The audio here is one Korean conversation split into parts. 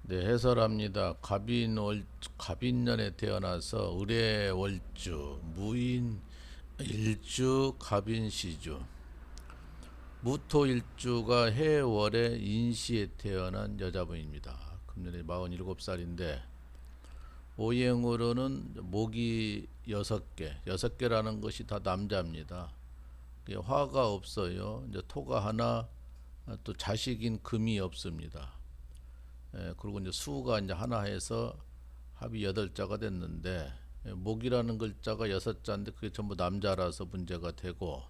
네, 해설합니다. 갑인년에 태어나서 을해월주, 무인 일주, 갑인시주, 무토일주가 해월의 인시에 태어난 여자분입니다. 금년에 47살인데 오행으로는 목이 6개, 6개라는 것이 다 남자입니다. 화가 없어요. 이제 토가 하나, 또 자식인 금이 없습니다. 그리고 이제 수가 이제 하나 해서 합이 8자가 됐는데, 목이라는 글자가 6자인데 그게 전부 남자라서 문제가 되고,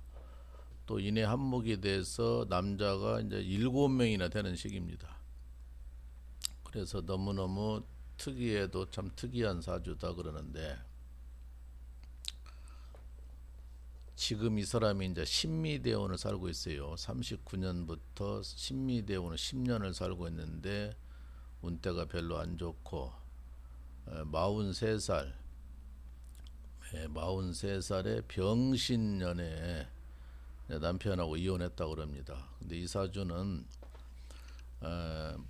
또 인해 한목에 대해서 남자가 이제 7명이나 되는 식입니다. 그래서 너무너무 특이해도 참 특이한 사주다 그러는데, 지금 이 사람이 이제 신미대원을 살고 있어요. 39년부터 신미대원을 10년을 살고 있는데 운때가 별로 안 좋고, 43살 43살에 병신년에 남편하고 이혼했다고 그럽니다. 근데 이 사주는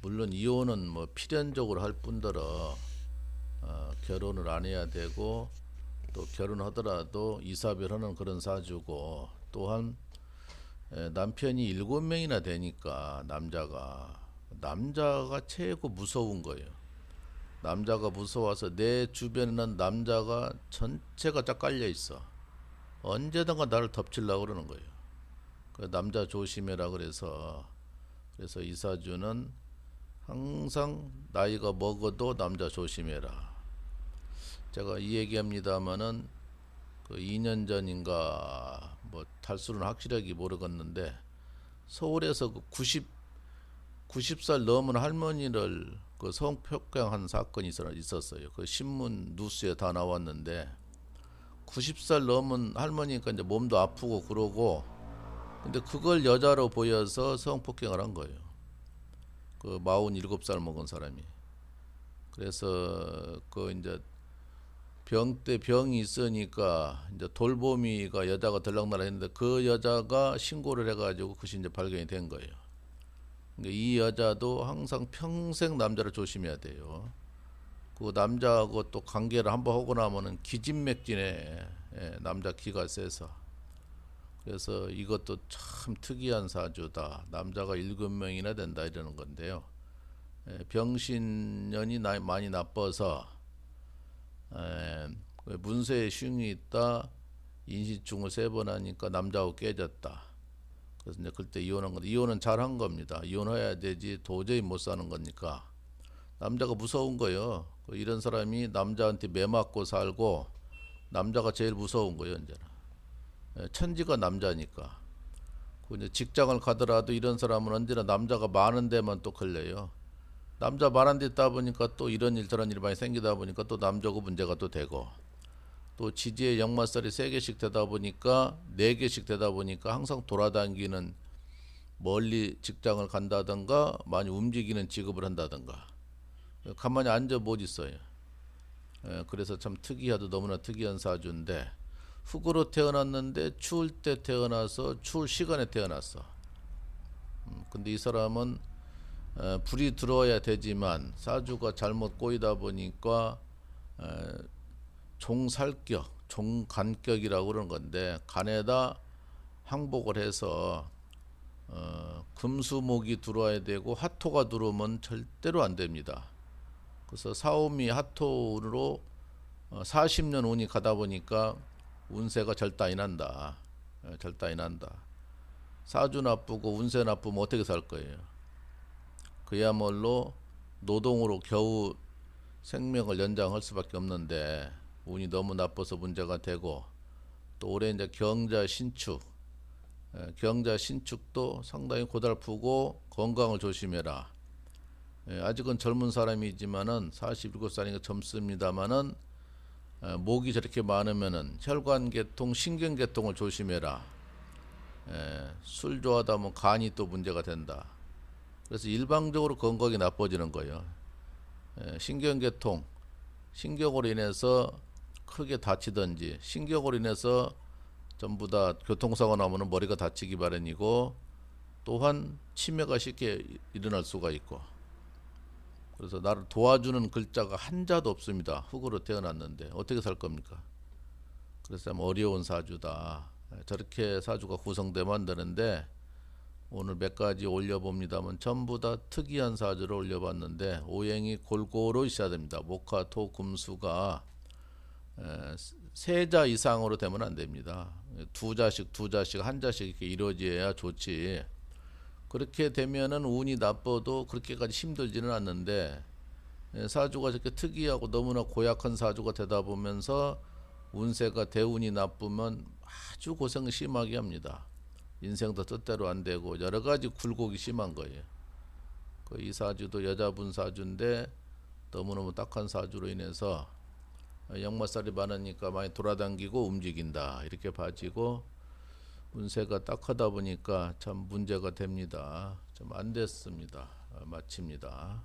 물론 이혼은 뭐 필연적으로 할 뿐더러 결혼을 안 해야 되고, 또 결혼하더라도 이사별하는 그런 사주고, 또한 남편이 7명이나 되니까 남자가 최고 무서운 거예요. 남자가 무서워서 내 주변에는 남자가 전체가 쫙 깔려 있어. 언제든가 나를 덮치려고 그러는 거예요. 그 남자 조심해라 그래서 이사주는 항상 나이가 먹어도 남자 조심해라. 제가 이 얘기합니다마는 그 2년 전인가 뭐 달수는 확실하게 모르겠는데, 서울에서 그 90살 넘은 할머니를 그 성폭행한 사건이 있었어요. 그 신문 뉴스에 다 나왔는데, 90살 넘은 할머니니까 이제 몸도 아프고 그러고, 근데 그걸 여자로 보여서 성폭행을 한 거예요. 그 47살 먹은 사람이. 그래서 그 이제 병이 있으니까 이제 돌보미가 여자가 들락날락 했는데, 그 여자가 신고를 해가지고 그것이 이제 발견이 된 거예요. 그러니까 이 여자도 항상 평생 남자를 조심해야 돼요. 그 남자하고 또 관계를 한번 하고 나면은 기진맥진해. 남자 기가 세서. 그래서 이것도 참 특이한 사주다. 남자가 7명이나 된다 이러는 건데요. 병신년이 많이 나빠서 문서에 흉이 있다, 인시충을 3번 하니까 남자하고 깨졌다. 그래서 이제 그때 이혼한 건데, 이혼은 잘한 겁니다. 이혼해야 되지 도저히 못 사는 거니까. 남자가 무서운 거예요. 이런 사람이 남자한테 매맞고 살고, 남자가 제일 무서운 거예요. 이제는 천지가 남자니까. 이제 직장을 가더라도 이런 사람은 언제나 남자가 많은 데만 또 걸려요. 남자 말한 데 있다 보니까 또 이런 일 저런 일이 많이 생기다 보니까 또 남자고 문제가 또 되고, 또 지지의 역마살이 3개씩 되다 보니까 4개씩 되다 보니까 항상 돌아다니는, 멀리 직장을 간다든가 많이 움직이는 직업을 한다든가 가만히 앉아 못 있어요. 그래서 참 특이하도 너무나 특이한 사주인데, 흙으로 태어났는데 추울 때 태어나서 추울 시간에 태어났어. 근데 이 사람은 불이 들어와야 되지만 사주가 잘못 꼬이다 보니까 종살격, 종간격이라고 그러는 건데, 간에다 항복을 해서 금수목이 들어와야 되고 화토가 들어오면 절대로 안 됩니다. 그래서 사오미 화토로 40년 운이 가다 보니까 운세가 절단이 난다. 절단이 난다. 사주 나쁘고 운세 나쁘면 어떻게 살 거예요? 그야말로 노동으로 겨우 생명을 연장할 수밖에 없는데, 운이 너무 나빠서 문제가 되고, 또 올해 이제 경자 신축도 상당히 고달프고 건강을 조심해라. 아직은 젊은 사람이지만은 47살이니까 젊습니다만은, 목이 저렇게 많으면은 혈관계통, 신경계통을 조심해라. 술 좋아하다 보면 간이 또 문제가 된다. 그래서 일방적으로 건강이 나빠지는 거예요. 신경계통, 신경으로 인해서 크게 다치든지, 신경으로 인해서 전부 다 교통사고 나면 머리가 다치기 마련이고, 또한 치매가 쉽게 일어날 수가 있고, 그래서 나를 도와주는 글자가 한자도 없습니다. 흙으로 태어났는데 어떻게 살 겁니까? 그래서 참 어려운 사주다. 저렇게 사주가 구성되면 안 되는데 오늘 몇 가지 올려봅니다만 전부 다 특이한 사주를 올려봤는데 오행이 골고루 있어야 됩니다. 목화, 토, 금수가 세자 이상으로 되면 안 됩니다. 두 자씩 한 자씩 이렇게 이루어져야 좋지. 그렇게 되면은 운이 나빠도 그렇게까지 힘들지는 않는데 사주가 저렇게 특이하고 너무나 고약한 사주가 되다 보면서 운세가 대운이 나쁘면 아주 고생을 심하게 합니다. 인생도 뜻대로 안 되고 여러 가지 굴곡이 심한 거예요. 이 사주도 여자분 사주인데 너무너무 딱한 사주로 인해서 역마살이 많으니까 많이 돌아다니고 움직인다 이렇게 봐지고 운세가 딱하다 보니까 참 문제가 됩니다. 좀 안 됐습니다. 마칩니다.